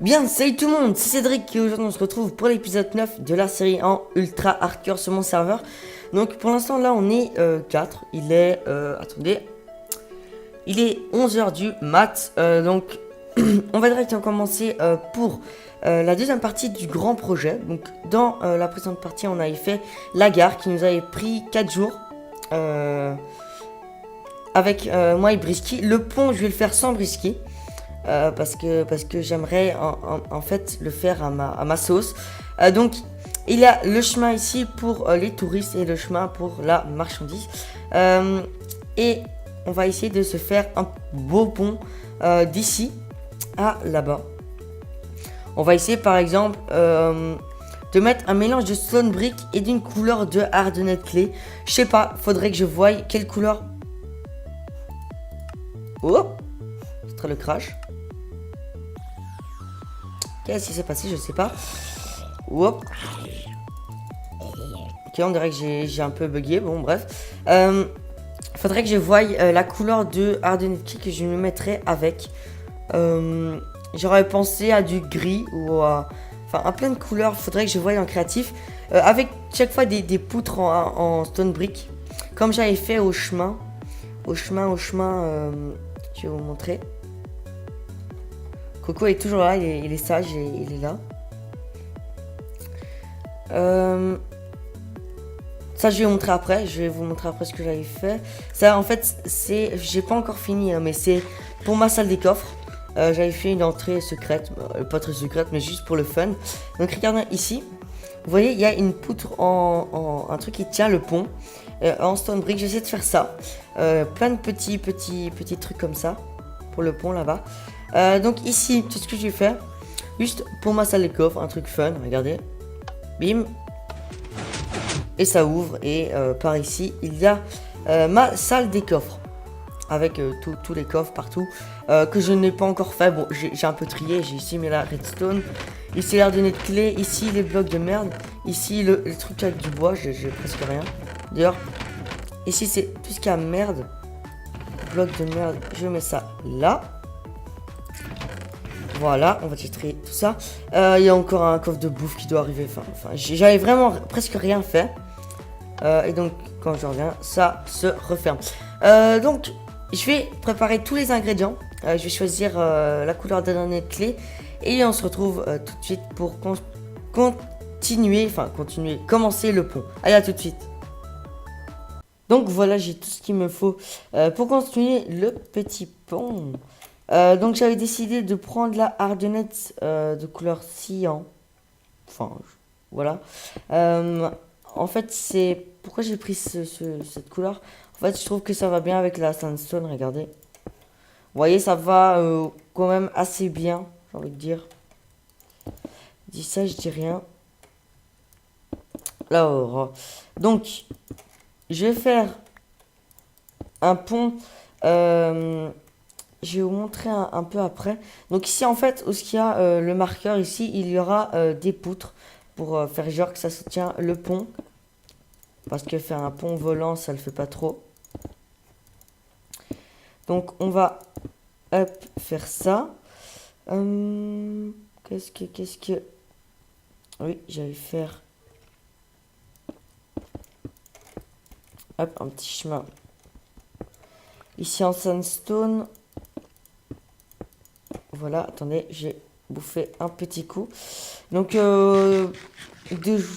Bien, salut tout le monde, c'est Cédric et aujourd'hui on se retrouve pour l'épisode 9 de la série en ultra hardcore sur mon serveur. Donc pour l'instant là on est 4, il est, attendez, il est 11 h du mat, donc on va directement commencer pour la deuxième partie du grand projet. Donc dans la précédente partie on avait fait la gare qui nous avait pris 4 jours avec moi et Brisky. Le pont je vais le faire sans Brisky. Parce que j'aimerais en fait le faire à ma sauce. Donc il y a le chemin ici pour les touristes et le chemin pour la marchandise. Et on va essayer de se faire un beau pont d'ici à là-bas. On va essayer par exemple de mettre un mélange de stone brick et d'une couleur de hardened clay. Je sais pas, faudrait que je voie quelle couleur. Oh, c'est très le crash. Qu'est-ce qui s'est passé? Je sais pas. Hop. Ok, on dirait que j'ai un peu bugué. Bon, bref. Faudrait que je voie la couleur de Hardened Key que je me mettrais avec. J'aurais pensé à du gris ou à... Enfin, à plein de couleurs. Faudrait que je voie en créatif. Avec chaque fois des poutres en stone brick. Comme j'avais fait au chemin. Je vais vous montrer. Coco est toujours là, il est sage et il est là. Ça je vais vous montrer après, ce que j'avais fait. Ça en fait c'est, j'ai pas encore fini hein, mais c'est pour ma salle des coffres. J'avais fait une entrée secrète, pas très secrète mais juste pour le fun. Donc regardez ici, vous voyez il y a une poutre un truc qui tient le pont en stone brick. J'essaie de faire ça, plein de petits trucs comme ça pour le pont là-bas. Donc ici, tout ce que je vais faire, juste pour ma salle des coffres, un truc fun, regardez. Bim. Et ça ouvre. Et par ici, il y a ma salle des coffres. Avec tous les coffres partout. Que je n'ai pas encore fait. Bon, j'ai un peu trié. J'ai ici mis la redstone. Ici l'air de net clé. Ici les blocs de merde. Ici le truc avec du bois. J'ai presque rien. D'ailleurs, ici c'est tout ce qui a merde. Bloc de merde. Je mets ça là. Voilà, on va trier tout ça. Il y a encore un coffre de bouffe qui doit arriver. Enfin, j'avais vraiment presque rien fait. Et donc, quand je reviens, ça se referme. Donc, je vais préparer tous les ingrédients. Je vais choisir la couleur de la clé. Et on se retrouve tout de suite pour commencer le pont. Allez, à tout de suite. Donc voilà, j'ai tout ce qu'il me faut pour construire le petit pont. Donc j'avais décidé de prendre la Hardened de couleur cyan. Enfin, voilà. En fait, c'est... Pourquoi j'ai pris cette couleur? En fait, je trouve que ça va bien avec la sandstone, regardez. Vous voyez, ça va quand même assez bien, j'ai envie de dire. Je dis ça, je dis rien. Là, donc, je vais faire un pont... je vais vous montrer un peu après. Donc ici en fait, où il y a le marqueur ici, il y aura des poutres pour faire genre que ça soutient le pont. Parce que faire un pont volant, ça le fait pas trop. Donc on va hop, faire ça. Qu'est-ce que... Oui, j'allais faire... Hop, un petit chemin. Ici en sandstone... Voilà, attendez, j'ai bouffé un petit coup. Donc,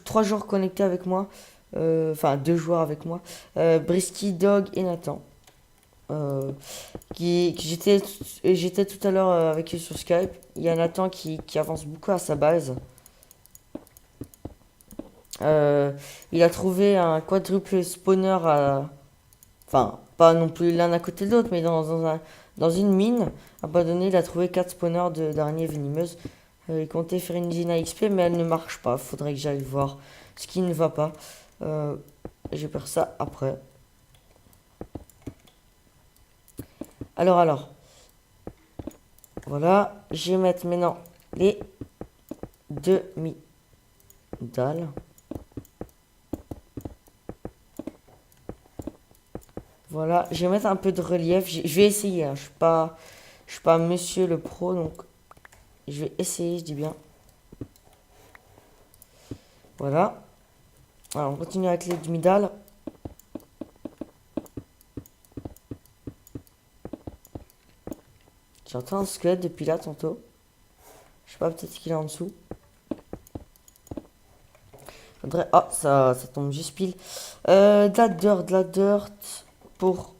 3 jours connectés avec moi. Enfin, 2 joueurs avec moi. Brisky, Dog et Nathan. J'étais tout à l'heure avec eux sur Skype. Il y a Nathan qui avance beaucoup à sa base. Il a trouvé un quadruple spawner à... Enfin, pas non plus l'un à côté de l'autre, mais dans une mine abandonnée, il a trouvé 4 spawners d'araignées venimeuses. Il comptait faire une usine à XP, mais elle ne marche pas. Faudrait que j'aille voir ce qui ne va pas. Je vais faire ça après. Alors. Voilà. Je vais mettre maintenant les demi-dalles. Voilà, je vais mettre un peu de relief. Je vais essayer, hein. Je suis pas monsieur le pro, donc Je vais essayer, je dis bien. Voilà. Alors, on continue avec les demi-dalles. J'entends un squelette depuis là tantôt. Je sais pas, peut-être qu'il est en dessous. Faudrait... Ah, ça tombe juste pile. De la dirt pour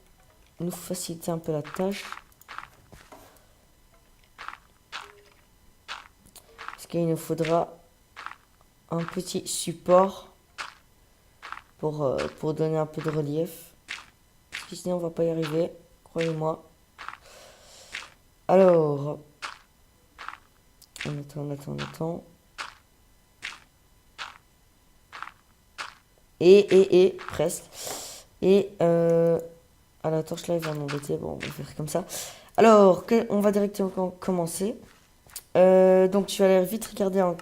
nous faciliter un peu la tâche. Parce qu'il nous faudra un petit support pour donner un peu de relief. Parce que sinon on va pas y arriver, croyez-moi. Alors, on attend. Et, presque. Et, à la torche là, il va m'embêter. Bon, on va faire comme ça. Alors, on va directement commencer. Donc, je vais aller vite regarder en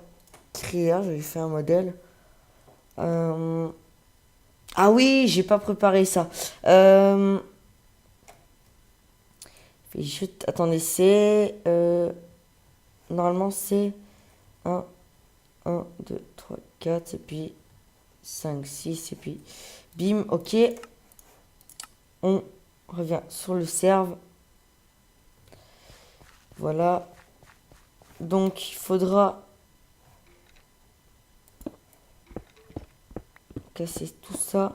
créa. J'avais fait un modèle. Ah oui, j'ai pas préparé ça. Attendez, c'est... normalement, c'est 1, 2, 3, 4, et puis 5, 6, et puis... Bim, ok. On revient sur le serve. Voilà. Donc, il faudra casser tout ça.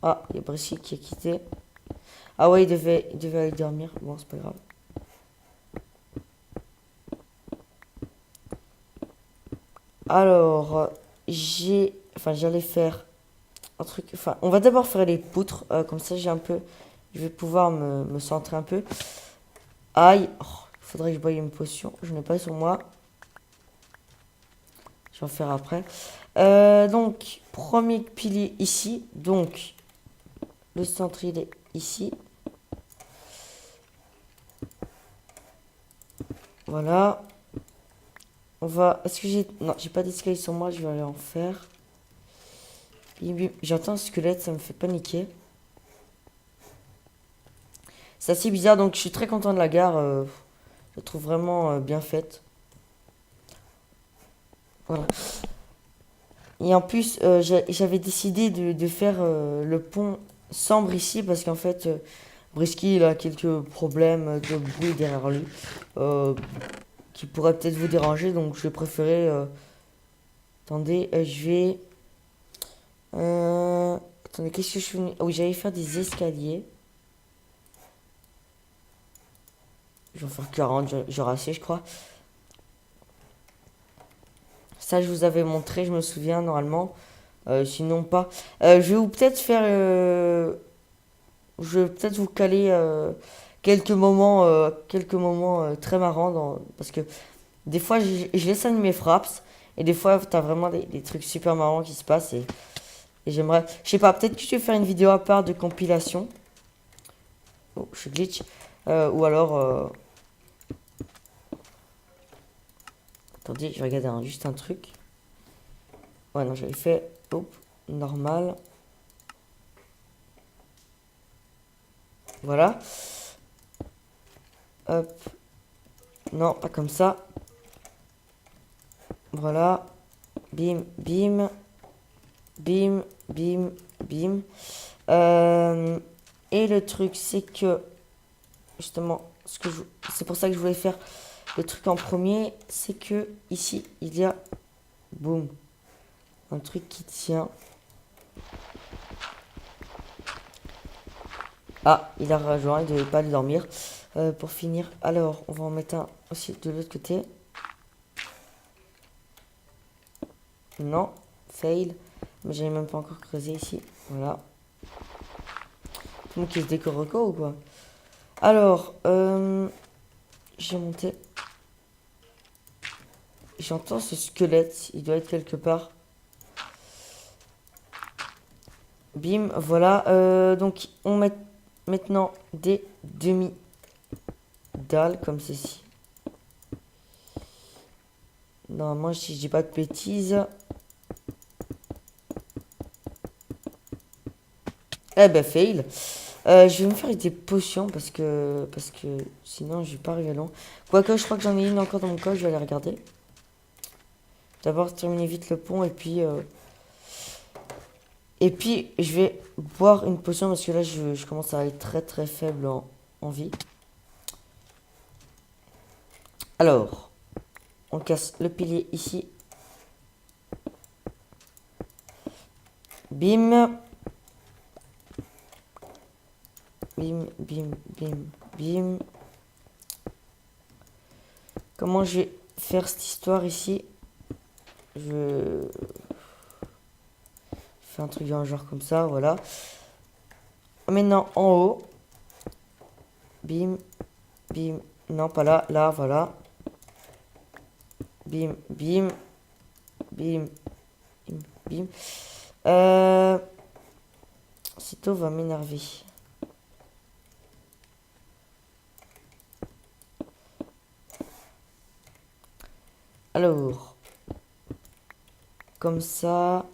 Ah, il y a Brisky qui a quitté. Ah ouais, il devait aller dormir. Bon, c'est pas grave. Alors, j'allais faire un truc... Enfin, on va d'abord faire les poutres. Comme ça, j'ai un peu... Je vais pouvoir me centrer un peu. Aïe. Oh, il faudrait que je boive une potion. Je n'ai pas sur moi. Je vais en faire après. Donc, premier pilier ici. Donc, le centre, il est ici. Voilà. On va... Est-ce que j'ai... Non, j'ai pas d'escalier sur moi. Je vais aller en faire. J'entends un squelette. Ça me fait paniquer. C'est assez bizarre. Donc, je suis très content de la gare. Je la trouve vraiment bien faite. Voilà. Et en plus, j'avais décidé de faire le pont sombre ici parce qu'en fait, Brisky il a quelques problèmes de bruit derrière lui qui pourraient peut-être vous déranger. Donc, je vais préférer. Attendez, je vais. Attendez, qu'est-ce que je fais? Oui, j'allais faire des escaliers. Je vais en faire 40, j'aurai assez, je crois. Ça, je vous avais montré, je me souviens, normalement. Sinon, pas. Je vais peut-être faire... je vais peut-être vous caler quelques moments, très marrants. Parce que des fois, je laisse animer Fraps. Et des fois, t'as vraiment des trucs super marrants qui se passent. Et j'aimerais... Je sais pas, peut-être que je vais faire une vidéo à part de compilation. Oh, je glitch. Ou alors... Attendez, je vais regarder juste un truc. Ouais, non, j'avais fait... Hop, normal. Voilà. Hop. Non, pas comme ça. Voilà. Bim, bim. Bim, bim, bim. Et le truc, c'est que... Justement, c'est pour ça que je voulais faire le truc en premier. C'est que ici, il y a... Boum. Un truc qui tient. Ah, il a rejoint, il devait pas aller dormir. Pour finir, alors, on va en mettre un aussi de l'autre côté. Non, fail. Mais j'avais même pas encore creusé ici. Voilà. Tout le monde qui se décore encore ou quoi? Alors, j'ai monté. J'entends ce squelette. Il doit être quelque part. Bim, voilà. Donc, on met maintenant des demi-dalles comme ceci. Normalement, si je dis pas de bêtises. Eh ben, fail. Je vais me faire des potions parce que sinon je vais pas arriver long. Quoique je crois que j'en ai une encore dans mon coffre, je vais aller regarder. D'abord terminer vite le pont et puis je vais boire une potion parce que là je commence à être très très faible en vie. Alors, on casse le pilier ici. Bim. Bim, bim, bim, bim. Comment je vais faire cette histoire ici? Je fais un truc dans le genre comme ça, voilà. Maintenant en haut. Bim, bim. Non, pas là, là, voilà. Bim, bim, bim, bim, bim. Cito va m'énerver. Alors, comme ça,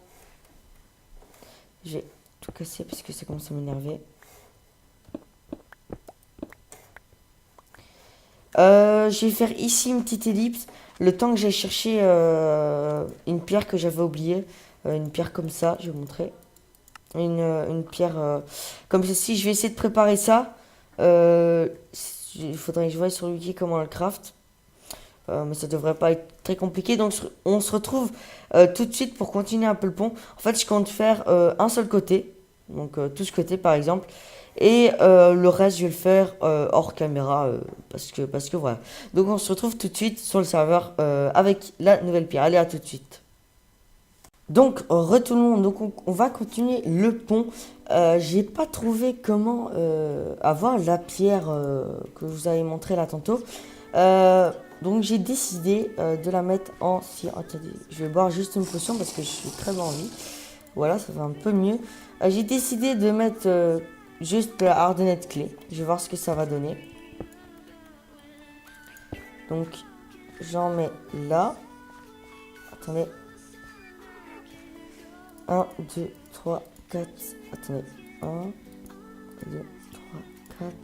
j'ai tout cassé parce que ça commence à m'énerver. Je vais faire ici une petite ellipse. Le temps que j'ai cherché une pierre que j'avais oubliée. Une pierre comme ça, je vais vous montrer. Une pierre comme ceci. Je vais essayer de préparer ça. Il faudrait que je voie sur le wiki comment le craft. Mais ça devrait pas être très compliqué. Donc on se retrouve tout de suite pour continuer un peu le pont. En fait, je compte faire un seul côté. Donc tout ce côté par exemple. Et le reste, je vais le faire hors caméra parce que voilà. Donc on se retrouve tout de suite sur le serveur avec la nouvelle pierre. Allez, à tout de suite. Donc retournons. Donc on va continuer le pont. J'ai pas trouvé comment avoir la pierre que je vous avais montré là tantôt. Donc j'ai décidé de la mettre en... Si, attendez, je vais boire juste une potion parce que je suis très en vie. Voilà, ça va un peu mieux. J'ai décidé de mettre juste la hardinette clé. Je vais voir ce que ça va donner. Donc j'en mets là. Attendez. 1, 2, 3, 4. Attendez. 1, 2, 3, 4,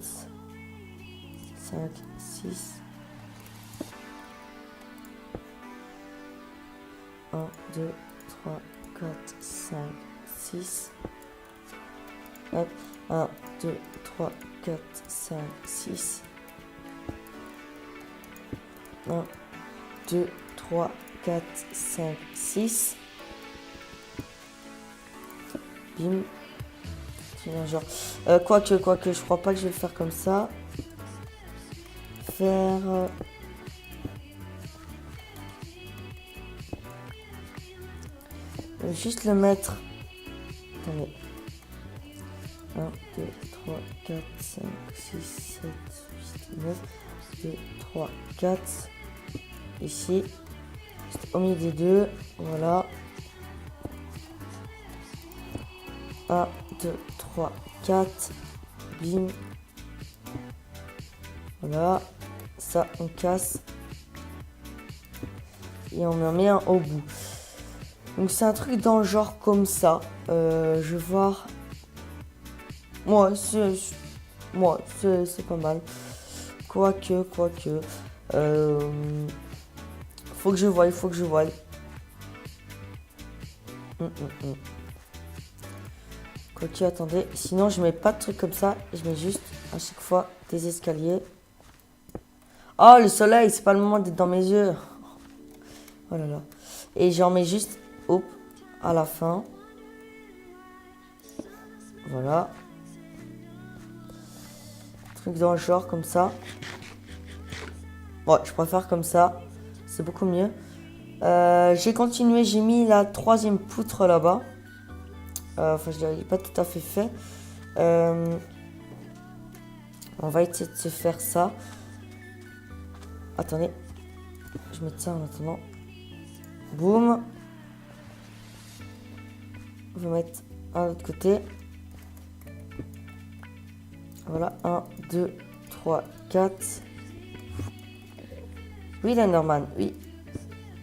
5, 6. 1, 2, 3, 4, 5, 6. Hop. 1, 2, 3, 4, 5, 6. 1, 2, 3, 4, 5, 6. Bim. Genre. Quoique, je crois pas que je vais le faire comme ça. Faire. Juste le mettre. Attendez. 1, 2, 3, 4, 5, 6, 7, 8, 9. 2, 3, 4. Ici. Au milieu des deux. Voilà. 1, 2, 3, 4. Bim. Voilà. Ça, on casse. Et on en met un au bout. Donc c'est un truc dans le genre comme ça. Je vais voir. Moi, c'est pas mal. Quoique. Faut que je voie. Quoique, attendez. Sinon, je mets pas de trucs comme ça. Je mets juste à chaque fois des escaliers. Oh, le soleil, c'est pas le moment d'être dans mes yeux. Oh là là. Et j'en mets juste, hop, à la fin. Voilà. Truc dans le genre comme ça. Ouais, je préfère comme ça. C'est beaucoup mieux. J'ai continué, j'ai mis la 3e poutre là-bas. Enfin, je l'ai pas tout à fait fait. On va essayer de se faire ça. Attendez. Je mets ça en attendant. Boum. On va mettre un autre côté. Voilà. 1, 2, 3, 4. Oui, la Norman. Oui.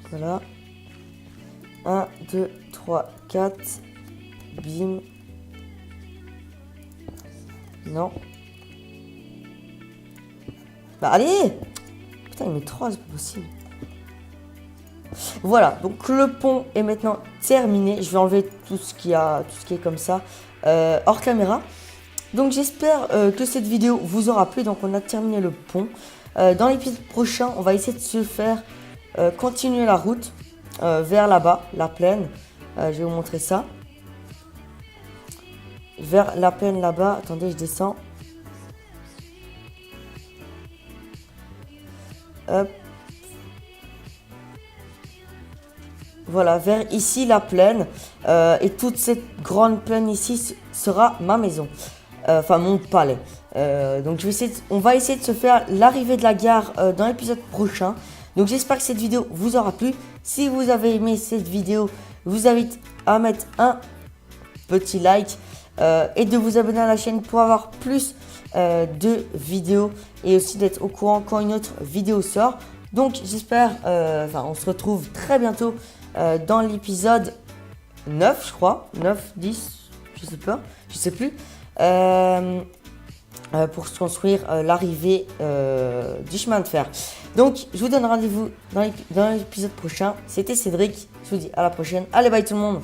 Voilà. 1, 2, 3, 4. Bim. Non. Bah allez. Putain, il met 3, c'est pas possible. Voilà, donc le pont est maintenant terminé. Je vais enlever tout ce qui est comme ça hors caméra. Donc j'espère que cette vidéo vous aura plu. Donc on a terminé le pont. Dans l'épisode prochain, on va essayer de se faire continuer la route vers là-bas, la plaine. Je vais vous montrer ça. Vers la plaine là-bas. Attendez, je descends. Hop. Voilà, vers ici la plaine. Et toute cette grande plaine ici sera ma maison. Enfin, mon palais. Donc on va essayer de se faire l'arrivée de la gare dans l'épisode prochain. Donc j'espère que cette vidéo vous aura plu. Si vous avez aimé cette vidéo, je vous invite à mettre un petit like et de vous abonner à la chaîne pour avoir plus de vidéos et aussi d'être au courant quand une autre vidéo sort. Donc j'espère, on se retrouve très bientôt dans l'épisode 9, je crois, 9, 10, je sais plus, pour se construire l'arrivée du chemin de fer. Donc je vous donne rendez-vous dans l'épisode prochain. C'était Cédric, je vous dis à la prochaine. Allez, bye tout le monde.